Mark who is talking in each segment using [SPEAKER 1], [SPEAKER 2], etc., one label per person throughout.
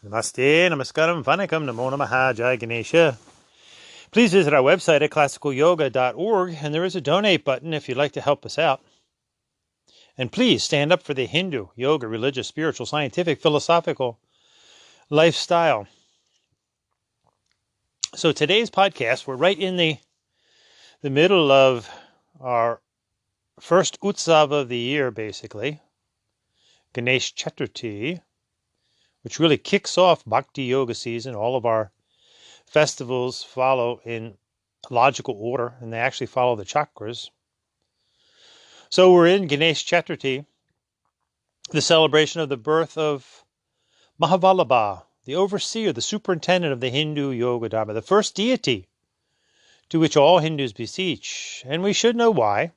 [SPEAKER 1] Namaste, Namaskaram, Vanakkam, Namo Namaha, Jai Ganesha. Please visit our website at classicalyoga.org, and there is a donate button if you'd like to help us out. And please stand up for the Hindu, yoga, religious, spiritual, scientific, philosophical lifestyle. So today's podcast, we're right in the middle of our first Utsav of the year, basically, Ganesh Chaturti, which really kicks off Bhakti Yoga season. All of our festivals follow in logical order, and they actually follow the chakras. So we're in Ganesh Chaturti, the celebration of the birth of Mahavallabha, the overseer, the superintendent of the Hindu Yoga Dharma, the first deity to which all Hindus beseech. And we should know why.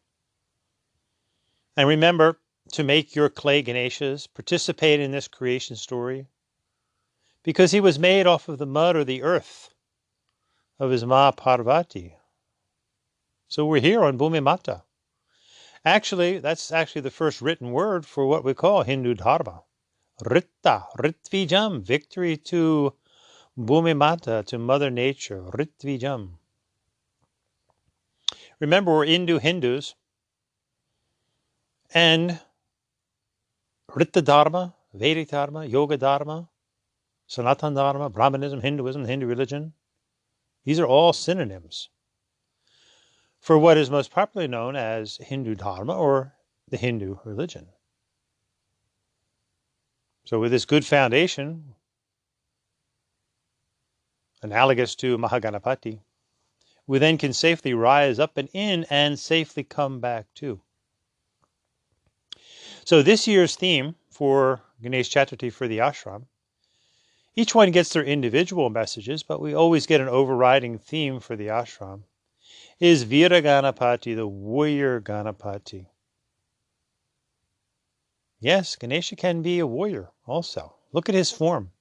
[SPEAKER 1] And remember to make your clay Ganeshas, participate in this creation story, because he was made off of the mud or the earth of his Ma Parvati. So we're here on Bhumi Mata. Actually, that's the first written word for what we call Hindu Dharma. Ritta, Ritvijam, victory to Bhumi Mata, to Mother Nature, Ritvijam. Remember, we're Hindus, and Ritta Dharma, Vedic Dharma, Yoga Dharma, Sanatana Dharma, Brahmanism, Hinduism, the Hindu religion, these are all synonyms for what is most popularly known as Hindu Dharma or the Hindu religion. So with this good foundation, analogous to Mahaganapati, we then can safely rise up and in and safely come back too. So this year's theme for Ganesh Chaturthi for the ashram, each one gets their individual messages, but we always get an overriding theme for the ashram, is Vira Ganapati, the warrior Ganapati. Yes, Ganesha can be a warrior also. Look at his form.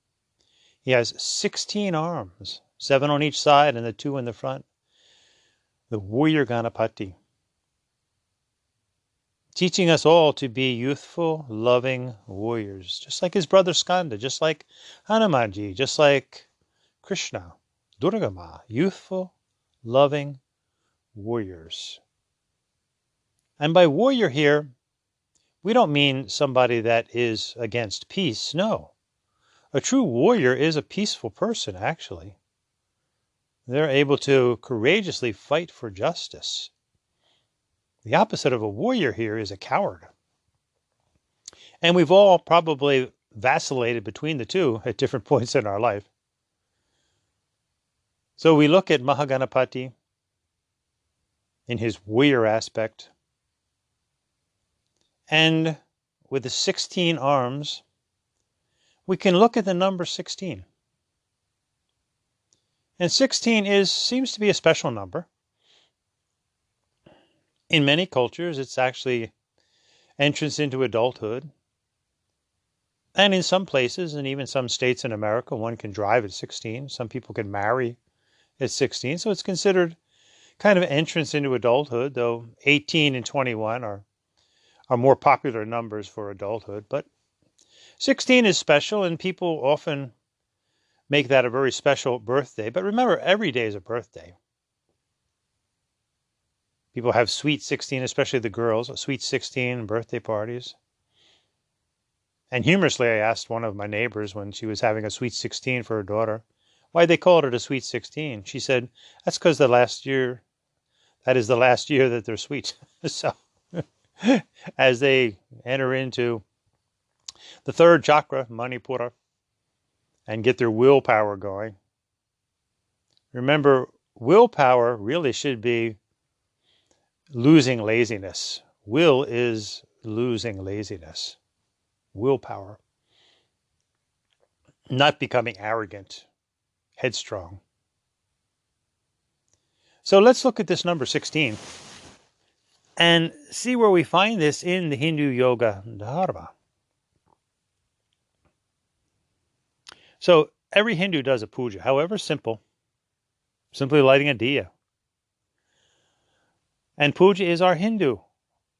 [SPEAKER 1] He has 16 arms, 7 on each side and the 2 in the front. The warrior Ganapati. Teaching us all to be youthful, loving warriors, just like his brother Skanda, just like Hanumanji, just like Krishna, Durga Ma, youthful, loving warriors. And by warrior here, we don't mean somebody that is against peace. No. A true warrior is a peaceful person, actually. They're able to courageously fight for justice. The opposite of a warrior here is a coward. And we've all probably vacillated between the two at different points in our life. So we look at Mahaganapati in his warrior aspect, and with the 16 arms, we can look at the number 16. And 16 seems to be a special number. In many cultures, it's actually entrance into adulthood. And in some places, and even some states in America, one can drive at 16. Some people can marry at 16. So it's considered kind of entrance into adulthood, though 18 and 21 are more popular numbers for adulthood. But 16 is special, and people often make that a very special birthday. But remember, every day is a birthday. People have sweet 16, especially the girls, sweet 16 birthday parties. And humorously, I asked one of my neighbors when she was having a sweet 16 for her daughter, why they called it a sweet 16. She said, that's because that is the last year that they're sweet. So as they enter into the third chakra, Manipura, and get their willpower going. Remember, willpower really should be losing laziness. Will is losing laziness. Willpower. Not becoming arrogant, headstrong. So let's look at this number 16 and see where we find this in the Hindu Yoga Dharma. So every Hindu does a puja, however simple, simply lighting a diya. And puja is our Hindu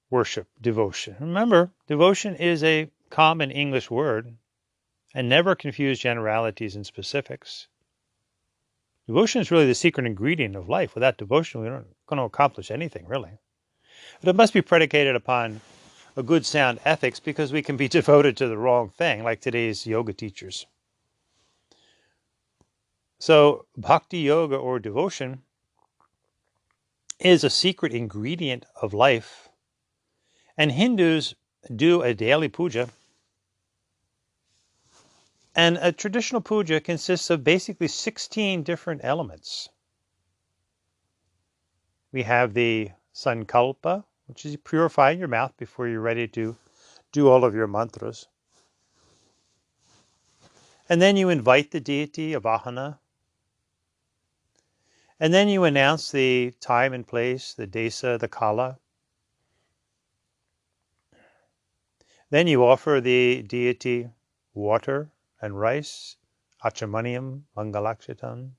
[SPEAKER 1] worship, devotion. Remember, devotion is a common English word, and never confuse generalities and specifics. Devotion is really the secret ingredient of life. Without devotion, we're not going to accomplish anything, really. But it must be predicated upon a good, sound ethics, because we can be devoted to the wrong thing, like today's yoga teachers. So, bhakti yoga, or devotion, is a secret ingredient of life. And Hindus do a daily puja. And a traditional puja consists of basically 16 different elements. We have the sankalpa, which is purifying your mouth before you're ready to do all of your mantras. And then you invite the deity of Ahana. And then you announce the time and place, the desa, the kala. Then you offer the deity water and rice, achamaniam, mangalakshitam.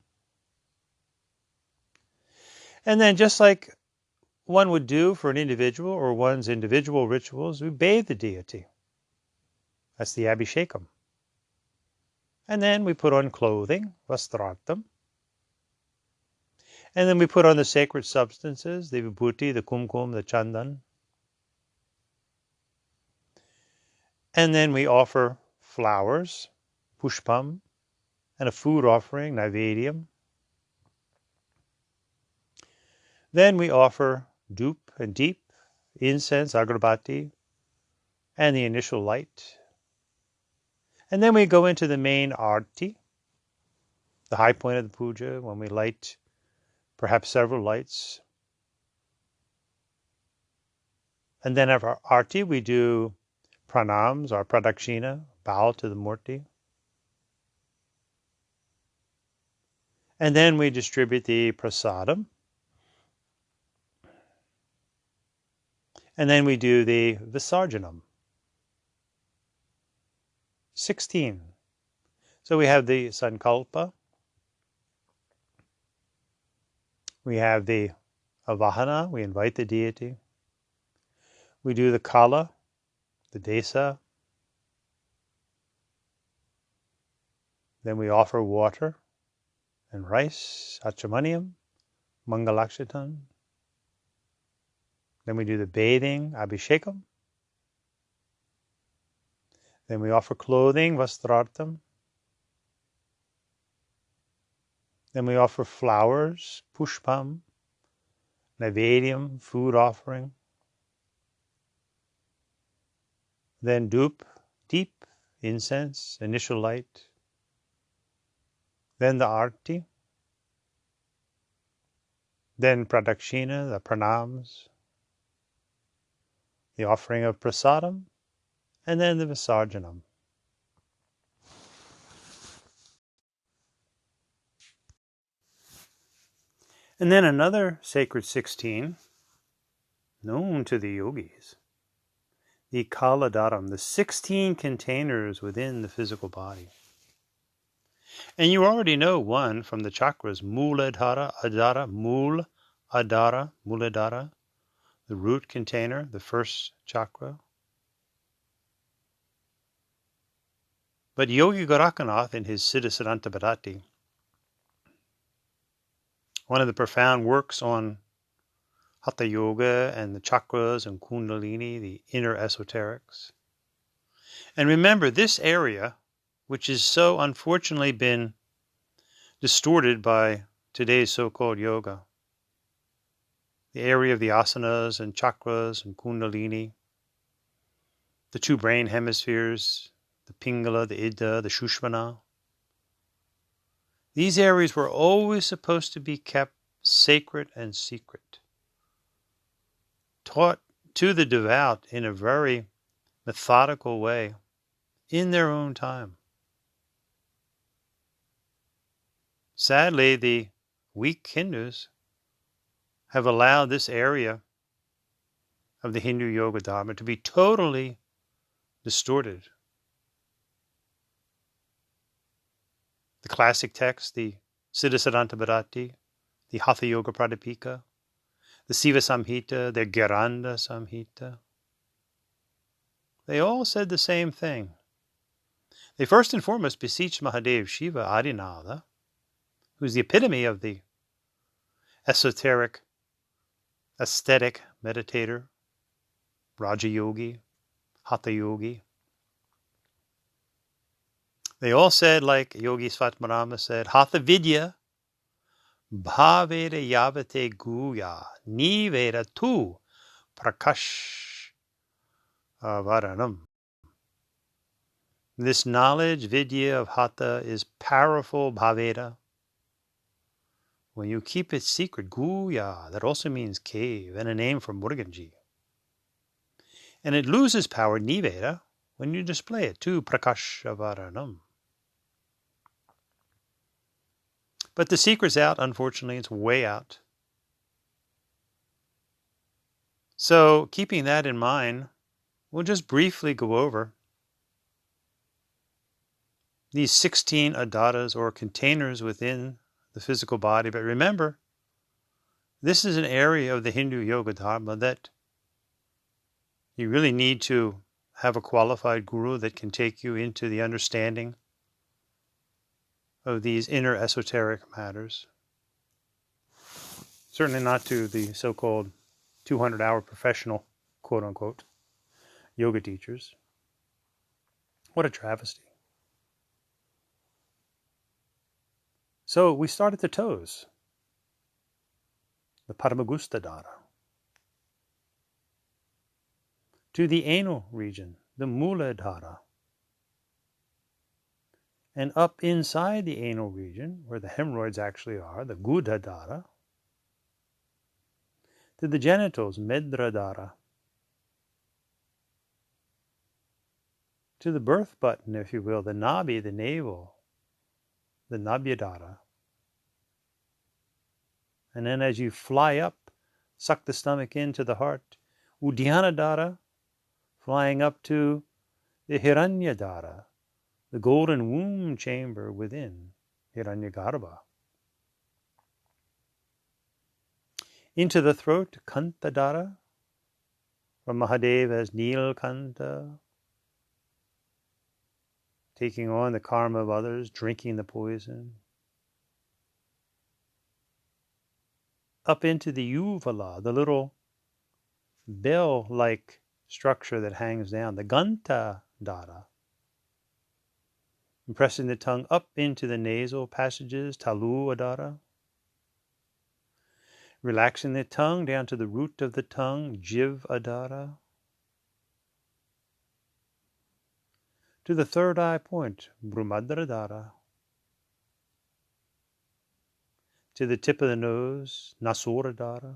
[SPEAKER 1] And then, just like one would do for an individual or one's individual rituals, we bathe the deity. That's the abhishekam. And then we put on clothing, vastrartam. And then we put on the sacred substances, the vibhuti, the kumkum, the chandan. And then we offer flowers, pushpam, and a food offering, naivedyam. Then we offer dhup and deep, incense, agarbati, and the initial light. And then we go into the main arti, the high point of the puja, when we light perhaps several lights. And then after arti, we do pranams, or pradakshina, bow to the murti. And then we distribute the prasadam. And then we do the visarjanam. 16. So we have the sankalpa. We have the avahana, we invite the deity. We do the kala, the desa. Then we offer water and rice, achamaniam, mangalakshitam. Then we do the bathing, abhishekam. Then we offer clothing, vastrartam. Then we offer flowers, pushpam, naivedyam, food offering. Then dhup, deep, incense, initial light. Then the arti. Then pradakshina, the pranams, the offering of prasadam, and then the visarjanam. And then another sacred 16, known to the yogis, the kaladaram, the 16 containers within the physical body. And you already know one from the chakras, Muladhara, Adhara, Muladhara, the root container, the first chakra. But Yogi Gorakanath, in his Siddhasiddhanta Bharati, one of the profound works on Hatha Yoga and the chakras and Kundalini, the inner esoterics. And remember, this area, which has so unfortunately been distorted by today's so-called yoga, the area of the asanas and chakras and Kundalini, the two brain hemispheres, the Pingala, the Ida, the Shushmana. These areas were always supposed to be kept sacred and secret, taught to the devout in a very methodical way, in their own time. Sadly, the weak Hindus have allowed this area of the Hindu Yoga Dharma to be totally distorted. The classic texts, the Siddhasiddhanta Bharati, the Hatha Yoga Pradipika, the Siva Samhita, the Giranda Samhita, they all said the same thing, They first and foremost beseech Mahadev Shiva Adinatha, who's the epitome of the esoteric, aesthetic meditator, Raja Yogi, Hatha Yogi. They all said, like Yogi Svatmarama said, Hatha Vidya Bhaveda Yavate Guya Niveda Tu Prakash Avaranam. This knowledge, Vidya of Hatha, is powerful Bhaveda. When you keep it secret, Guya, that also means cave, and a name for Muruganji. And it loses power, Niveda, when you display it, Tu Prakash Avaranam. But the secret's out, unfortunately, it's way out. So, keeping that in mind, we'll just briefly go over these 16 adatas, or containers within the physical body. But remember, this is an area of the Hindu Yoga Dharma that you really need to have a qualified guru that can take you into the understanding of these inner esoteric matters. Certainly not to the so-called 200-hour professional, quote-unquote, yoga teachers. What a travesty. So we start at the toes, the Paramagusta Dara, to the anal region, the Muladhara, and up inside the anal region, where the hemorrhoids actually are, the Gudadhara, to the genitals, Medradhara, to the birth button, if you will, the Nabi, the navel, the Nabhyadhara. And then as you fly up, suck the stomach into the heart, Udyanadhara, flying up to the Hiranyadhara, the golden womb chamber within Hiranyagarbha. Into the throat, Kantadhara, from Mahadev as Nilkanta, taking on the karma of others, drinking the poison. Up into the Uvala, the little bell-like structure that hangs down, the Ganta Dara. And pressing the tongue up into the nasal passages, Talu Adara. Relaxing the tongue down to the root of the tongue, Jiv Adara. To the third eye point, Brumadradhara. To the tip of the nose, Nasuradhara.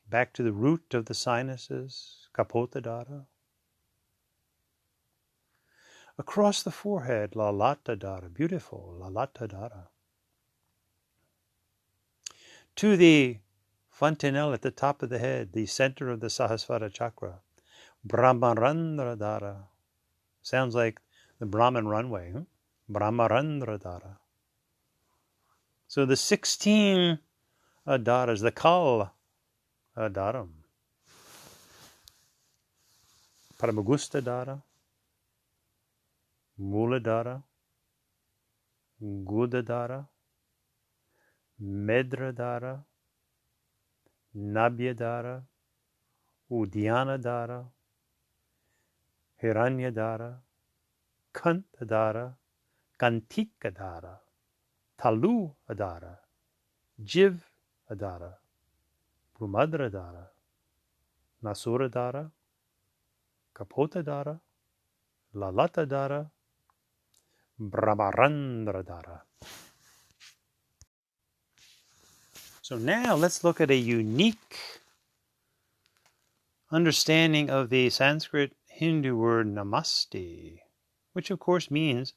[SPEAKER 1] Back to the root of the sinuses, Kapotadhara. Across the forehead, Lalatadhara, beautiful Lalatadhara. To the fontanelle at the top of the head, the center of the Sahasrara chakra, Brahmarandradhara. Sounds like the Brahman runway, Brahmarandradhara. So the 16 adaras, the Kal Adaram, Paramagusta Dara, Muladhara, Gudadhara, Medradhara, Nabhyadhara, Udyanadhara, Hiranyadhara, Kantadhara, Kantikadhara, Talu Adhara, Jiv Adhara, Brumadradhara, Nasuradhara, Kapotadhara, Lalatadhara, Brahmarandradhara. So now let's look at a unique understanding of the Sanskrit Hindu word namaste, which of course means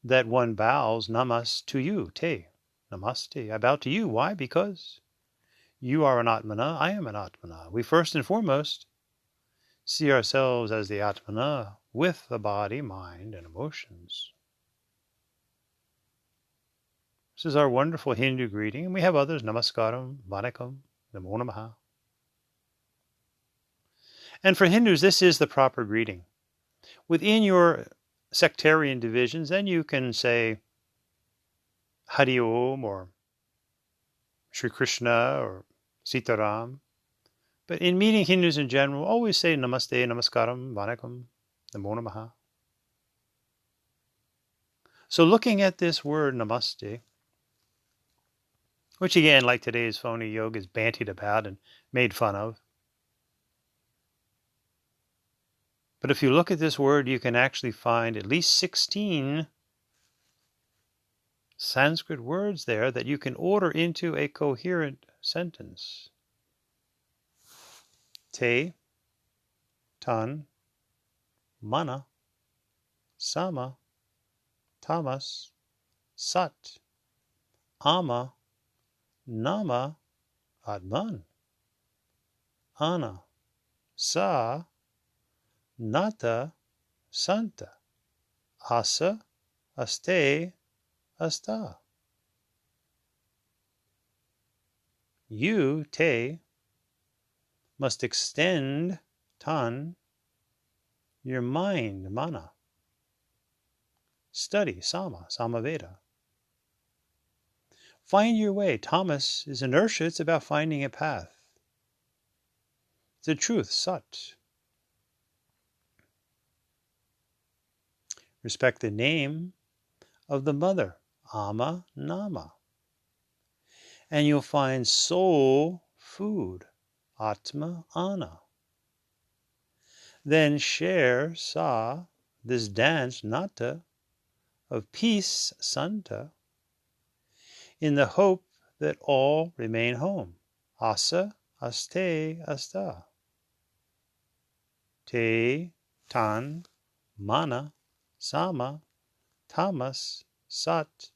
[SPEAKER 1] that one bows namas to you, te, namaste. I bow to you. Why? Because you are an Atmana, I am an Atmana. We first and foremost see ourselves as the Atmana with the body, mind, and emotions. This is our wonderful Hindu greeting, and we have others, Namaskaram, Vanakkam, Namo Namaha. And for Hindus, this is the proper greeting. Within your sectarian divisions, then you can say Hari Om or Sri Krishna or Sitaram. But in meeting Hindus in general, always say Namaste, Namaskaram, Vanakkam, Namo Namaha. So looking at this word Namaste, which again, like today's phony yoga, is bantied about and made fun of. But if you look at this word, you can actually find at least 16 Sanskrit words there that you can order into a coherent sentence. Te, tan, mana, sama, tamas, sat, ama, nama, atman, ana, sa, nata, santa, asa, aste, asta. You, te, must extend, tan, your mind, mana. Study, sama, samaveda. Find your way. Tamas is inertia. It's about finding a path. The truth, sat. Respect the name of the mother, ama, nama. And you'll find soul, food, atma, ana. Then share, sa, this dance, nata, of peace, santa, in the hope that all remain home, asa, aste, asta. Te, tan, mana, sama, tamas, sat,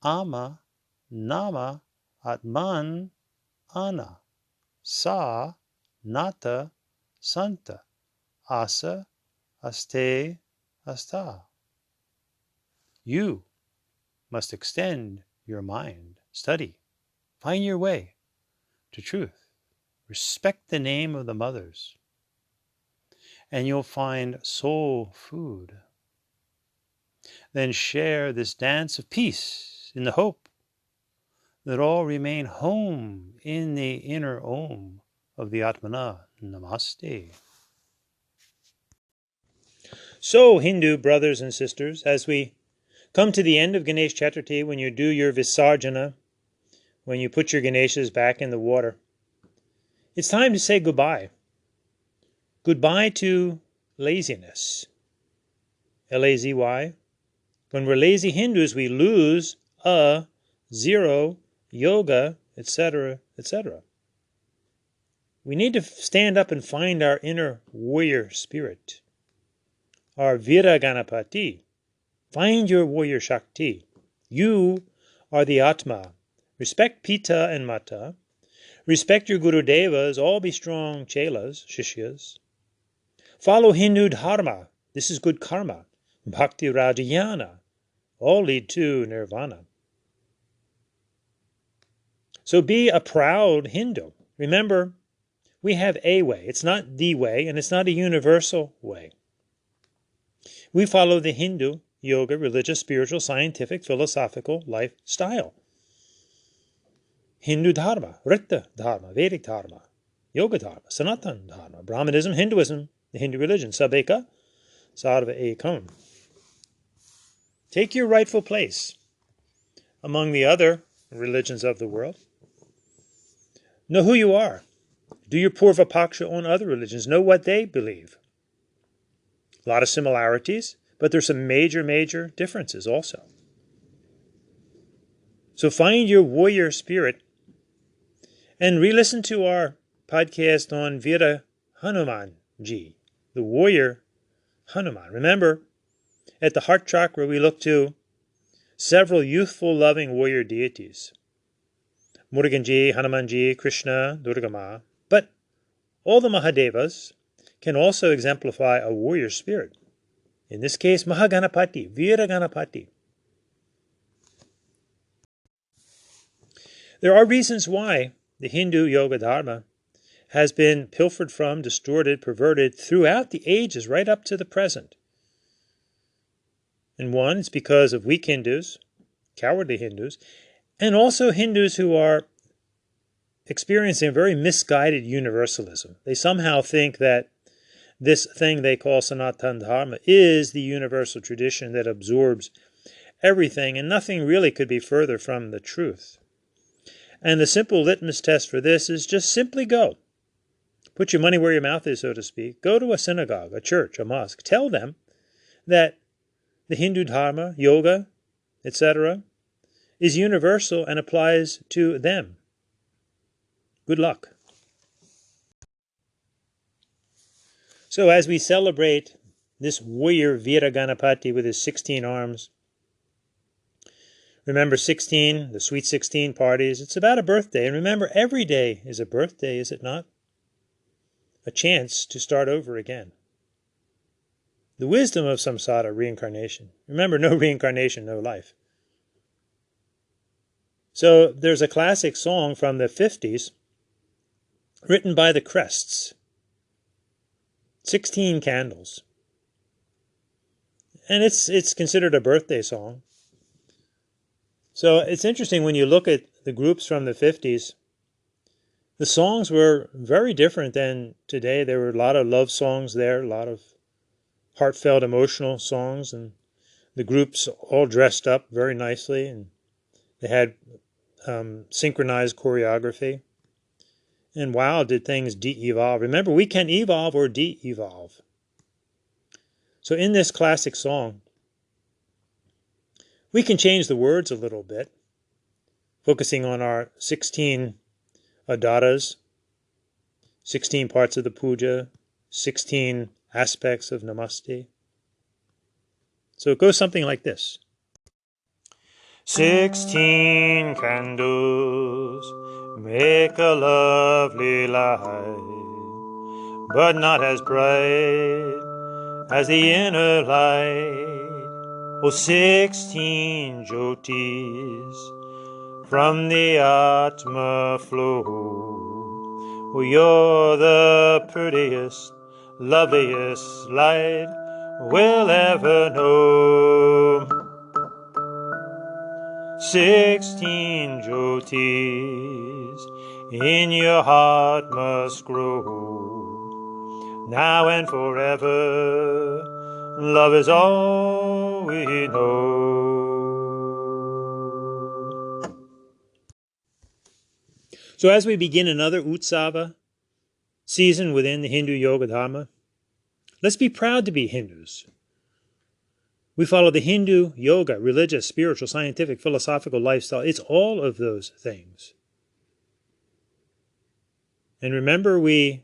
[SPEAKER 1] ama, nama, atman, ana, sa, nata, santa, asa, aste, asta. You must extend your mind, study, find your way to truth. Respect the name of the mothers, and you'll find soul food. Then share this dance of peace in the hope that all remain home in the inner Om of the Atmana. Namaste. So, Hindu brothers and sisters, as we come to the end of Ganesh Chaturti, when you do your Visarjana, when you put your Ganeshas back in the water, it's time to say goodbye. Goodbye to laziness. L-A-Z-Y. When we're lazy Hindus, we lose a, zero, yoga, etc., etc. We need to stand up and find our inner warrior spirit, our Vira Ganapati. Find your warrior shakti. You are the Atma. Respect Pita and Mata. Respect your Guru Devas. All be strong chelas, shishyas. Follow Hindu dharma. This is good karma. Bhakti Rajayana. All lead to nirvana. So be a proud Hindu. Remember, we have a way. It's not the way, and it's not a universal way. We follow the Hindu yoga, religious, spiritual, scientific, philosophical lifestyle. Hindu dharma, Rita dharma, Vedic dharma, yoga dharma, Sanatan dharma, Brahmanism, Hinduism, the Hindu religion, Sabeka, Sarva Ekam. Take your rightful place among the other religions of the world. Know who you are. Do your Purva Paksha on other religions. Know what they believe. A lot of similarities, but there's some major differences also. So find your warrior spirit and re-listen to our podcast on Veera Hanumanji, the warrior Hanuman. Remember, at the heart chakra we look to several youthful, loving warrior deities. Muruganji, Hanumanji, Krishna, Durga Ma. But all the Mahadevas can also exemplify a warrior spirit. In this case, Mahaganapati, Vira Ganapati. There are reasons why the Hindu yoga dharma has been pilfered from, distorted, perverted throughout the ages, right up to the present. And one, it's because of weak Hindus, cowardly Hindus, and also Hindus who are experiencing a very misguided universalism. They somehow think that this thing they call Sanatana Dharma is the universal tradition that absorbs everything, and nothing really could be further from the truth. And the simple litmus test for this is just simply go. Put your money where your mouth is, so to speak. Go to a synagogue, a church, a mosque. Tell them that the Hindu Dharma, yoga, etc., is universal and applies to them. Good luck. So as we celebrate this warrior Vira Ganapati with his 16 arms, remember 16, the Sweet 16 parties, it's about a birthday. And remember, every day is a birthday, is it not? A chance to start over again. The wisdom of samsara, reincarnation. Remember, no reincarnation, no life. So there's a classic song from the 50s written by the Crests. 16 candles. And it's considered a birthday song. So it's interesting when you look at the groups from the 50s, the songs were very different than today. There were a lot of love songs there, a lot of heartfelt, emotional songs, and the groups all dressed up very nicely, and they had synchronized choreography. And wow, did things de-evolve. Remember, we can evolve or de-evolve. So in this classic song, we can change the words a little bit, focusing on our 16 adaras, 16 parts of the puja, 16 aspects of namaste. So it goes something like this. 16 candles make a lovely light, but not as bright as the inner light. Oh, 16 jyotis from the Atma flow. Oh, you're the prettiest, loveliest light we'll ever know. 16 jyotis in your heart must grow. Now and forever, love is all we know. So as we begin another Utsava season within the Hindu Yoga Dharma, let's be proud to be Hindus. We follow the Hindu yoga, religious, spiritual, scientific, philosophical lifestyle. It's all of those things. And remember, we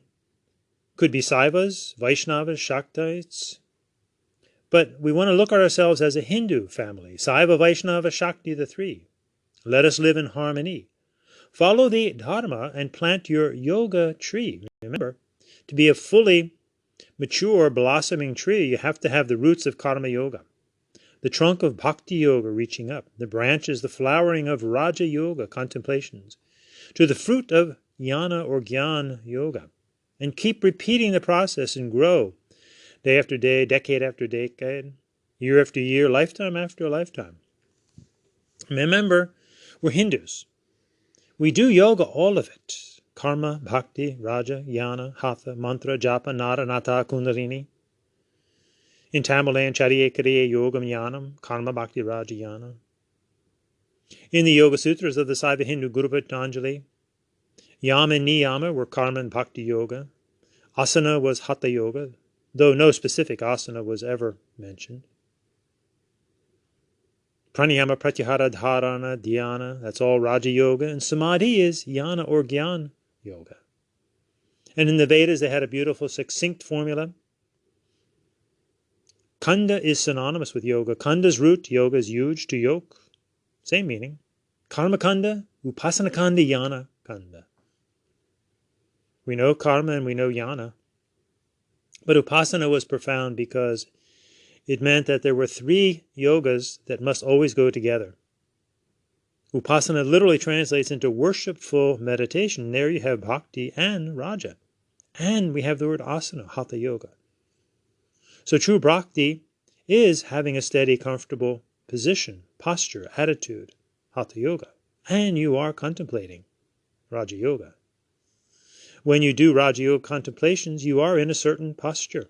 [SPEAKER 1] could be Saivas, Vaishnavas, Shaktites, but we want to look at ourselves as a Hindu family. Saiva, Vaishnava, Shakti, the three. Let us live in harmony. Follow the Dharma and plant your yoga tree. Remember, to be a fully mature, blossoming tree, you have to have the roots of Karma Yoga, the trunk of Bhakti Yoga reaching up, the branches, the flowering of Raja Yoga, contemplations, to the fruit of Jnana or Gyan Yoga. And keep repeating the process and grow day after day, decade after decade, year after year, lifetime after lifetime. Remember, we're Hindus. We do yoga, all of it. Karma, Bhakti, Raja, Jnana, Hatha, Mantra, Japa, Nara, Nata, Kundalini. In Tamilan, Chariye, Kriye, Yogam, Jnanam, Karma, Bhakti, Raja, Jnana. In the Yoga Sutras of the Saiva Hindu Guru Patanjali, Yama and Niyama were Karma and Bhakti Yoga. Asana was Hatha Yoga, though no specific asana was ever mentioned. Pranayama, Pratyahara, Dharana, Dhyana, that's all Raja Yoga. And Samadhi is Jnana or Gyan Yoga. And in the Vedas, they had a beautiful, succinct formula. Kanda is synonymous with yoga. Kanda's root, yoga, is huge, to yoke. Same meaning. Karma Kanda, Upasana Kanda, Jnana Kanda. We know karma and we know jnana. But upasana was profound because it meant that there were three yogas that must always go together. Upasana literally translates into worshipful meditation. There you have bhakti and raja. And we have the word asana, hatha yoga. So true bhakti is having a steady, comfortable position, posture, attitude, Hatha Yoga. And you are contemplating Raja Yoga. When you do Raja Yoga contemplations, you are in a certain posture,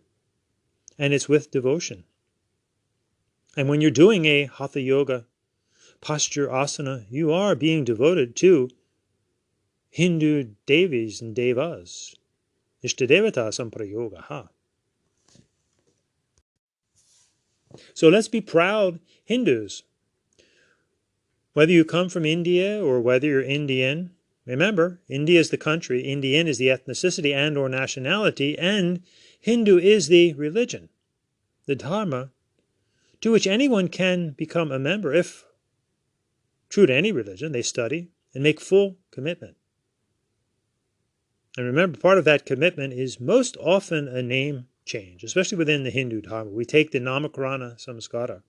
[SPEAKER 1] and it's with devotion. And when you're doing a Hatha Yoga posture asana, you are being devoted to Hindu Devis and Devas. Ishtadevata Samprayogaha. So let's be proud Hindus. Whether you come from India or whether you're Indian, remember, India is the country, Indian is the ethnicity and or nationality, and Hindu is the religion, the dharma, to which anyone can become a member if, true to any religion, they study and make full commitment. And remember, part of that commitment is most often a name change, especially within the Hindu dharma. We take the Namakarana Samskara,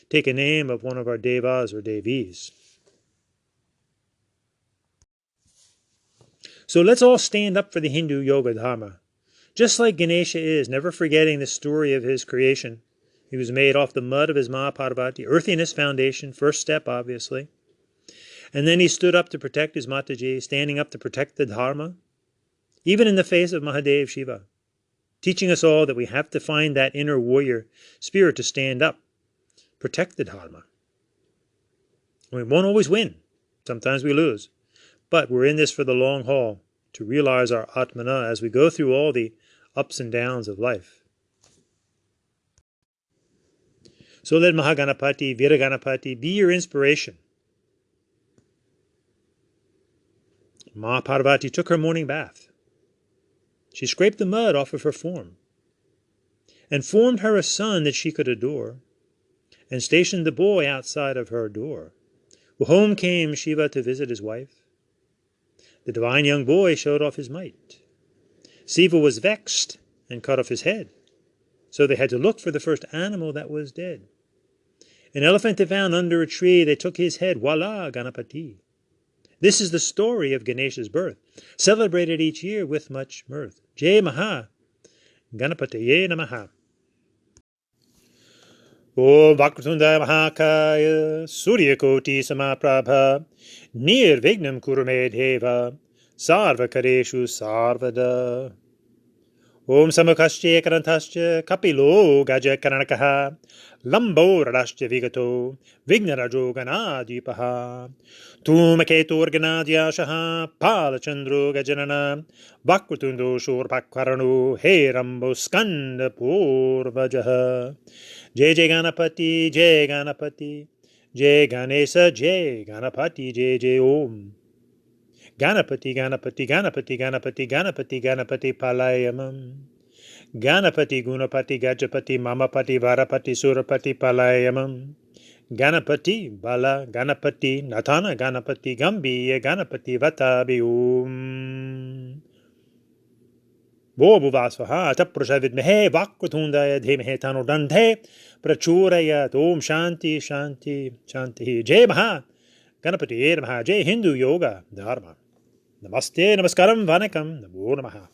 [SPEAKER 1] take a name of one of our devas or devis. So let's all stand up for the Hindu yoga dharma. Just like Ganesha is, never forgetting the story of his creation. He was made off the mud of his Ma Parvati, earthiness foundation, first step obviously. And then he stood up to protect his Mataji, standing up to protect the dharma, even in the face of Mahadev Shiva, teaching us all that we have to find that inner warrior spirit to stand up, protect the dharma. We won't always win. Sometimes we lose. But we're in this for the long haul, to realize our Atmana as we go through all the ups and downs of life. So let Mahaganapati, Vira Ganapati be your inspiration. Ma Parvati took her morning bath. She scraped the mud off of her form, and formed her a son that she could adore, and stationed the boy outside of her door. Well, home came Shiva to visit his wife. The divine young boy showed off his might. Shiva was vexed and cut off his head, so they had to look for the first animal that was dead. An elephant they found under a tree, they took his head, voila, Ganapati. This is the story of Ganesha's birth, celebrated each year with much mirth. Jai Maha, Ganapataye Namaha. Om Vakrutunda Mahakaya, Suryakoti Samaprabha, Nirvignam Kurumedheva, Sarvakareshu Sarvada. Om Samukhasya Karantasya, Kapilo Gaja Karanakaha, Lambo Radashya Vigato, Vignarajo Ganadipaha, Tumaketur Ganadhyashaha, Palachandro Gajanana, Vakrtundo Shurpakwaranu, He Rambo Skanda Purvajaha. Jai Jai Ganapati, Jai Ganapati, Jai Ganesha, Jai Ganapati, Jai Jai Om. Ganapati, Ganapati, Ganapati, Ganapati, Ganapati, Ganapati, Palayamam. Ganapati, Gunapati, Gajapati, Mamapati, Varapati, Surapati, Palayamam. Ganapati, Bala, Ganapati, Natana, Ganapati, Gambiya, Ganapati, Vatabi, Om. Bobuvasvaha, Taprashavidmehe, Vakrutundaya, Dhemehe, Tanurdandhe, Prachurayat, Om Shanti, Shanti, Shanti, Jai Maha, Ganapati, Namaha, Jai Hindu Yoga, Dharma. Namaste, Namaskaram, Vanakam, Namo Namaha.